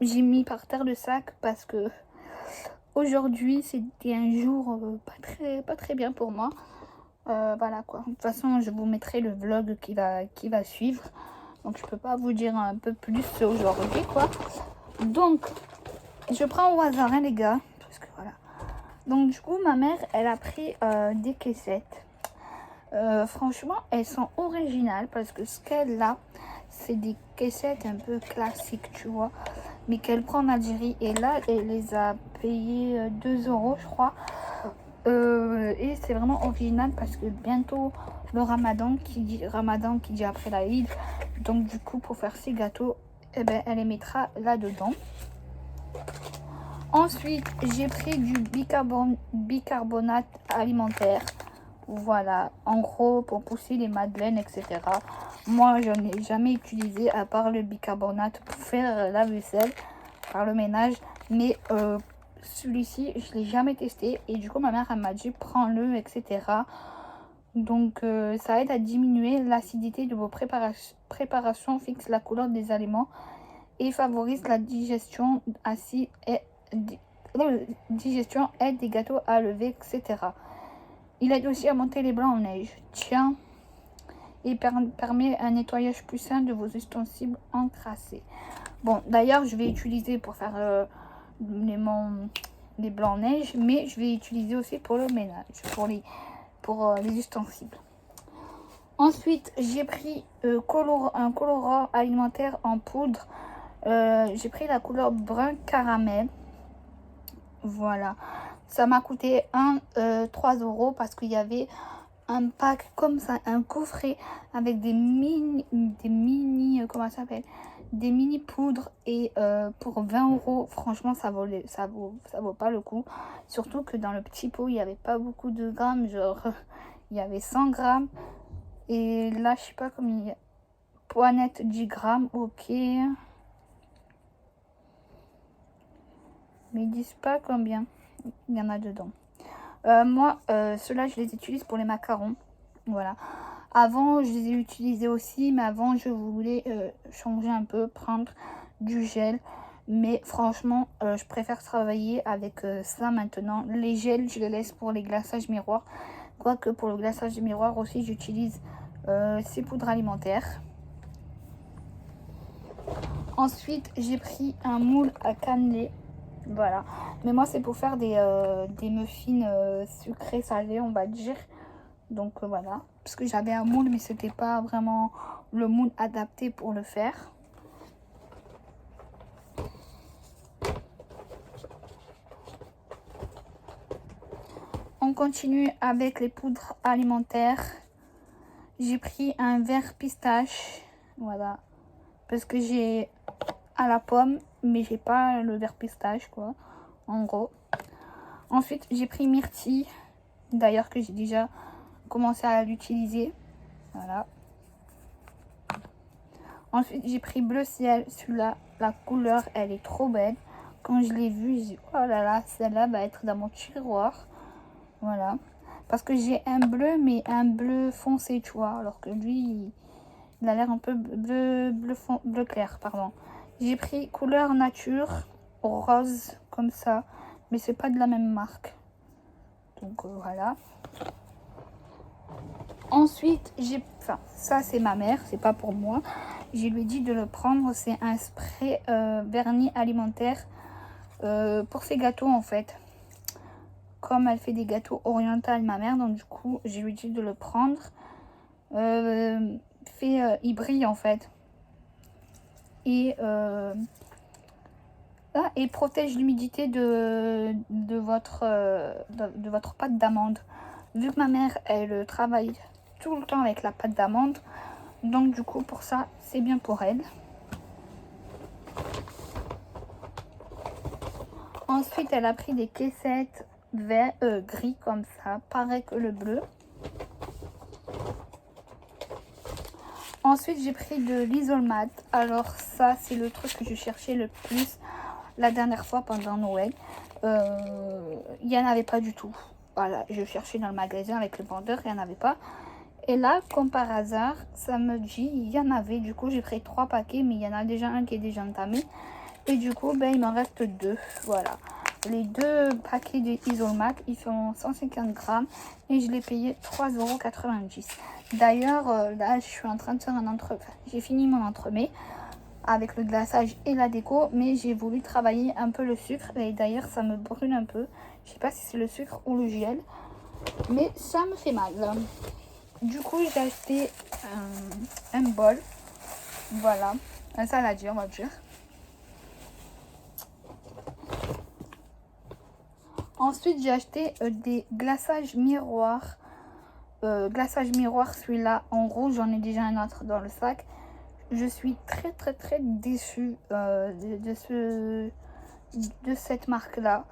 j'ai mis par terre le sac parce que aujourd'hui c'était un jour pas très bien pour moi. Voilà quoi. De toute façon, je vous mettrai le vlog qui va suivre. Donc je peux pas vous dire un peu plus aujourd'hui quoi. Donc je prends au hasard hein, les gars. Parce que voilà. Donc du coup ma mère elle a pris des caissettes. Franchement elles sont originales parce que ce qu'elle a c'est des caissettes un peu classiques tu vois. Mais qu'elle prend en Algérie et là elle les a payées 2 euros je crois. Et c'est vraiment original parce que bientôt le Ramadan qui dit après l'Aïd, donc du coup pour faire ses gâteaux eh ben, elle les mettra là dedans. Ensuite j'ai pris du bicarbonate alimentaire, voilà, en gros pour pousser les madeleines etc. Moi j'en ai jamais utilisé à part le bicarbonate pour faire la vaisselle, faire le ménage, mais celui-ci je l'ai jamais testé et du coup ma mère elle m'a dit prends-le etc. Donc ça aide à diminuer l'acidité de vos préparations, fixe la couleur des aliments et favorise la digestion acide et digestion, aide des gâteaux à lever etc. Il aide aussi à monter les blancs en neige, tiens, et permet un nettoyage plus sain de vos ustensiles encrassés. Bon d'ailleurs je vais utiliser pour faire les blancs en neige, mais je vais utiliser aussi pour le ménage, pour les ustensiles. Ensuite j'ai pris un colorant alimentaire en poudre. J'ai pris la couleur brun caramel, voilà, ça m'a coûté 3 euros parce qu'il y avait un pack comme ça, un coffret avec des mini comment ça s'appelle, des mini poudres et pour 20 euros franchement ça vaut pas le coup, surtout que dans le petit pot il n'y avait pas beaucoup de grammes, genre il y avait 100 grammes et là je sais pas combien il y a, poignette 10 grammes, ok, mais ils disent pas combien il y en a dedans. Moi ceux-là je les utilise pour les macarons, voilà. Avant je les ai utilisés aussi, mais avant je voulais changer un peu, prendre du gel, mais franchement je préfère travailler avec ça maintenant. Les gels je les laisse pour les glaçages miroirs, quoique pour le glaçage miroir aussi j'utilise ces poudres alimentaires. Ensuite j'ai pris un moule à cannelé, voilà, mais moi c'est pour faire des muffins sucrés salés on va dire. Donc voilà, parce que j'avais un moule mais c'était pas vraiment le moule adapté pour le faire. On continue avec les poudres alimentaires. J'ai pris un verre pistache, voilà, parce que j'ai à la pomme mais j'ai pas le verre pistache quoi, en gros. Ensuite j'ai pris myrtille, d'ailleurs que j'ai déjà commencé à l'utiliser, voilà. Ensuite j'ai pris bleu ciel, celui-là la couleur elle est trop belle, quand je l'ai vu j'ai dit oh là là celle-là va être dans mon tiroir, voilà, parce que j'ai un bleu mais un bleu foncé tu vois, alors que lui il a l'air un peu bleu clair pardon. J'ai pris couleur nature rose comme ça, mais c'est pas de la même marque, donc voilà. Ensuite enfin ça c'est ma mère, c'est pas pour moi, je lui ai dit de le prendre, c'est un spray vernis alimentaire pour ses gâteaux en fait, comme elle fait des gâteaux orientaux ma mère, donc du coup je lui ai dit de le prendre. Il brille en fait et et protège l'humidité de votre pâte d'amande. Vu que ma mère elle travaille tout le temps avec la pâte d'amande, donc du coup pour ça c'est bien pour elle. Ensuite elle a pris des caissettes gris comme ça, pareil que le bleu. Ensuite j'ai pris de l'isomat, alors ça c'est le truc que je cherchais le plus la dernière fois pendant Noël. Il n'y en avait pas du tout, voilà, je cherchais dans le magasin avec le vendeur, il n'y en avait pas. Et là, comme par hasard, ça me dit il y en avait. Du coup, j'ai pris 3 paquets, mais il y en a déjà un qui est déjà entamé. Et du coup, ben, il m'en reste 2. Voilà. Les 2 paquets de Isolac, ils font 150 grammes et je l'ai payé 3,90 €. D'ailleurs, là, je suis en train de faire un entremets. J'ai fini mon entremets avec le glaçage et la déco, mais j'ai voulu travailler un peu le sucre. Et d'ailleurs, ça me brûle un peu. Je sais pas si c'est le sucre ou le gel, mais ça me fait mal. Du coup, j'ai acheté un bol. Voilà, un saladier, on va dire. Ensuite, j'ai acheté des glaçages miroirs. Glaçage miroir, celui-là en rouge, j'en ai déjà un autre dans le sac. Je suis très déçue de cette marque-là.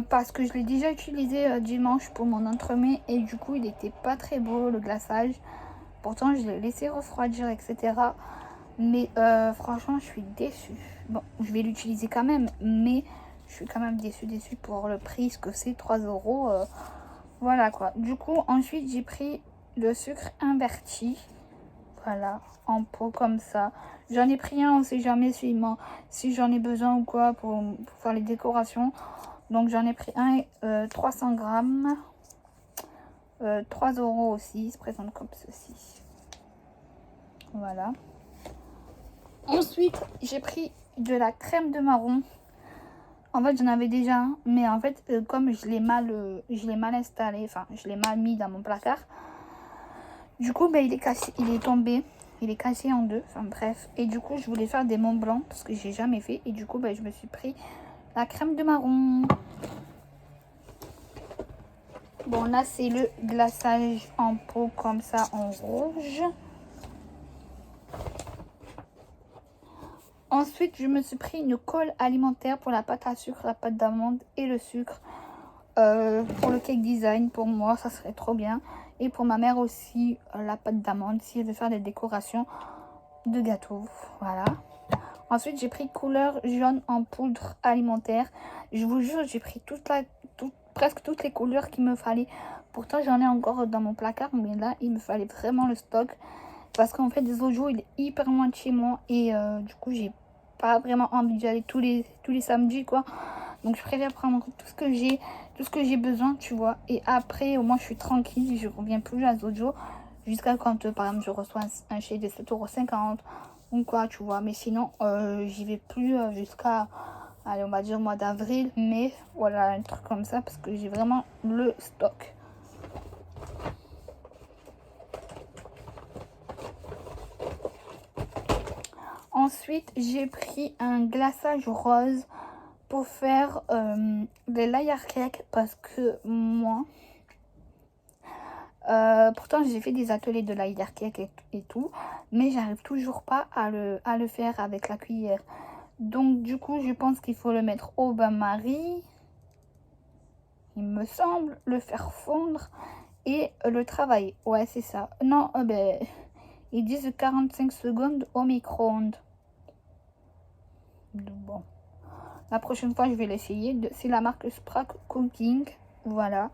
Parce que je l'ai déjà utilisé dimanche pour mon entremets et du coup, il n'était pas très beau le glaçage. Pourtant, je l'ai laissé refroidir, etc. Mais franchement, je suis déçue. Bon, je vais l'utiliser quand même, mais je suis quand même déçue pour le prix, ce que c'est, 3 €. Voilà quoi. Du coup, ensuite, j'ai pris le sucre inverti. Voilà, en pot comme ça. J'en ai pris un, on sait jamais si j'en ai besoin ou quoi pour faire les décorations. Donc, j'en ai pris un, 300 grammes. 3 € aussi, il se présente comme ceci. Voilà. Ensuite, j'ai pris de la crème de marron. En fait, j'en avais déjà un, mais en fait, comme je l'ai mal installé, enfin, je l'ai mal mis dans mon placard, du coup, ben, il est cassé, il est tombé, il est cassé en deux, enfin bref. Et du coup, je voulais faire des Mont Blanc, parce que j'ai jamais fait, et du coup, ben, je me suis pris la crème de marron. Bon, là, c'est le glaçage en pot, comme ça, en rouge. Ensuite, je me suis pris une colle alimentaire pour la pâte à sucre, la pâte d'amande et le sucre. Pour le cake design, pour moi, ça serait trop bien. Et pour ma mère aussi, la pâte d'amande, si elle veut faire des décorations de gâteaux. Voilà. Ensuite, j'ai pris couleur jaune en poudre alimentaire. Je vous jure, j'ai pris presque toutes les couleurs qu'il me fallait. Pourtant, j'en ai encore dans mon placard, mais là, il me fallait vraiment le stock. Parce qu'en fait, Zojo, il est hyper loin de chez moi. Et du coup, j'ai pas vraiment envie d'y aller tous les samedis, quoi. Donc, je préfère prendre tout ce que j'ai besoin, tu vois. Et après, au moins, je suis tranquille. Je reviens plus à Zojo. Jusqu'à quand, par exemple, je reçois un chèque de 7,50 € ou quoi, tu vois. Mais sinon, j'y vais plus jusqu'à, allez, on va dire, mois d'avril. Mais voilà, un truc comme ça. Parce que j'ai vraiment le stock. Ensuite, j'ai pris un glaçage rose pour faire des layer cake parce que moi, pourtant j'ai fait des ateliers de layer cake et tout, mais j'arrive toujours pas à le faire avec la cuillère. Donc du coup, je pense qu'il faut le mettre au bain-marie, il me semble, le faire fondre et le travailler. Ouais, c'est ça. Non, ben, ils disent 45 secondes au micro-ondes. Bon. La prochaine fois, je vais l'essayer. C'est la marque Sprague Cooking. Voilà.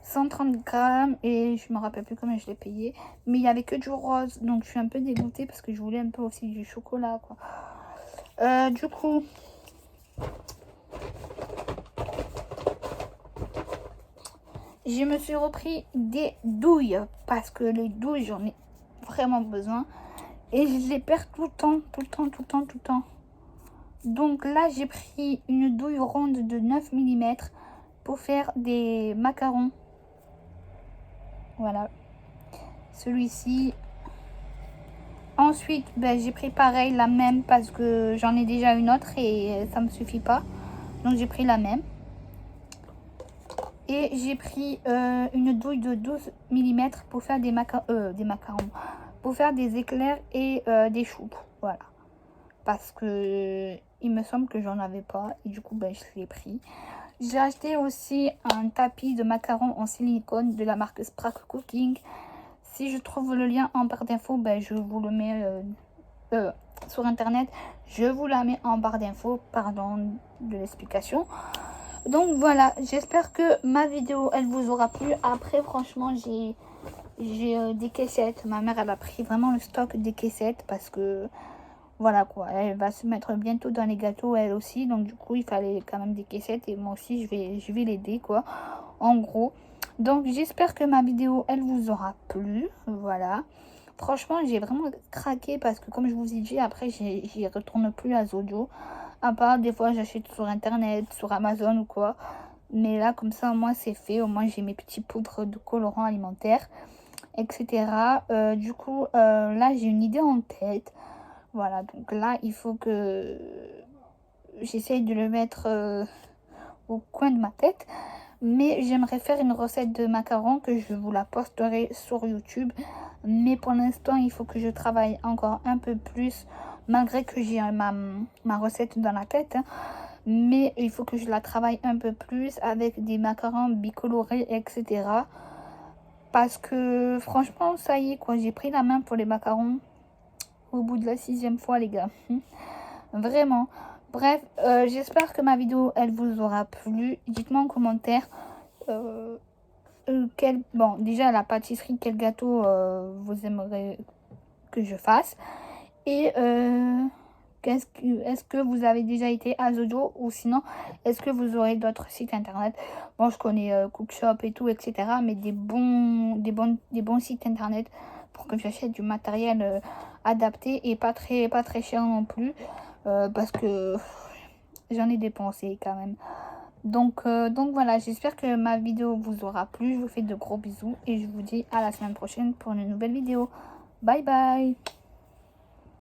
130 grammes et je me rappelle plus combien je l'ai payé. Mais il n'y avait que du rose. Donc, je suis un peu dégoûtée parce que je voulais un peu aussi du chocolat, quoi. Du coup, je me suis repris des douilles parce que les douilles, j'en ai vraiment besoin. Et je les perds tout le temps. Donc là, j'ai pris une douille ronde de 9 mm pour faire des macarons. Voilà. Celui-ci. Ensuite, ben, j'ai pris pareil, la même, parce que j'en ai déjà une autre et ça me suffit pas. Donc j'ai pris la même. Et j'ai pris une douille de 12 mm pour faire des macarons. Pour faire des éclairs et des choux. Voilà. Parce que il me semble que j'en avais pas et du coup ben, je l'ai pris. J'ai acheté aussi un tapis de macarons en silicone de la marque Sprague Cooking. Si je trouve le lien en barre d'infos, ben, je vous le mets sur internet. Je vous la mets en barre d'infos, pardon de l'explication. Donc voilà, j'espère que ma vidéo elle vous aura plu. Après franchement j'ai des caissettes. Ma mère elle a pris vraiment le stock des caissettes parce que Voilà quoi, elle va se mettre bientôt dans les gâteaux elle aussi, donc du coup il fallait quand même des caissettes et moi aussi je vais l'aider quoi, en gros. Donc j'espère que ma vidéo elle vous aura plu, voilà. Franchement j'ai vraiment craqué parce que comme je vous ai dit, après j'y retourne plus à Zodio, à part des fois j'achète sur internet, sur Amazon ou quoi. Mais là comme ça au moins c'est fait, au moins j'ai mes petits poudres de colorant alimentaire, etc. Du coup là j'ai une idée en tête. Voilà, donc là, il faut que j'essaye de le mettre au coin de ma tête. Mais j'aimerais faire une recette de macarons que je vous la posterai sur YouTube. Mais pour l'instant, il faut que je travaille encore un peu plus, malgré que j'ai ma recette dans la tête. Hein. Mais il faut que je la travaille un peu plus avec des macarons bicolorés, etc. Parce que franchement, ça y est, quoi, j'ai pris la main pour les macarons au bout de la 6e fois, les gars. Vraiment. Bref, j'espère que ma vidéo, elle vous aura plu. Dites-moi en commentaire bon, déjà la pâtisserie, quel gâteau vous aimeriez que je fasse. Et est-ce que vous avez déjà été à Zodio ou sinon, est-ce que vous aurez d'autres sites internet? Bon, je connais Cookshop et tout, etc. Mais des bons sites internet pour que j'achète du matériel adapté et pas très cher non plus. Parce que j'en ai dépensé quand même. Donc voilà, j'espère que ma vidéo vous aura plu. Je vous fais de gros bisous et je vous dis à la semaine prochaine pour une nouvelle vidéo. Bye bye!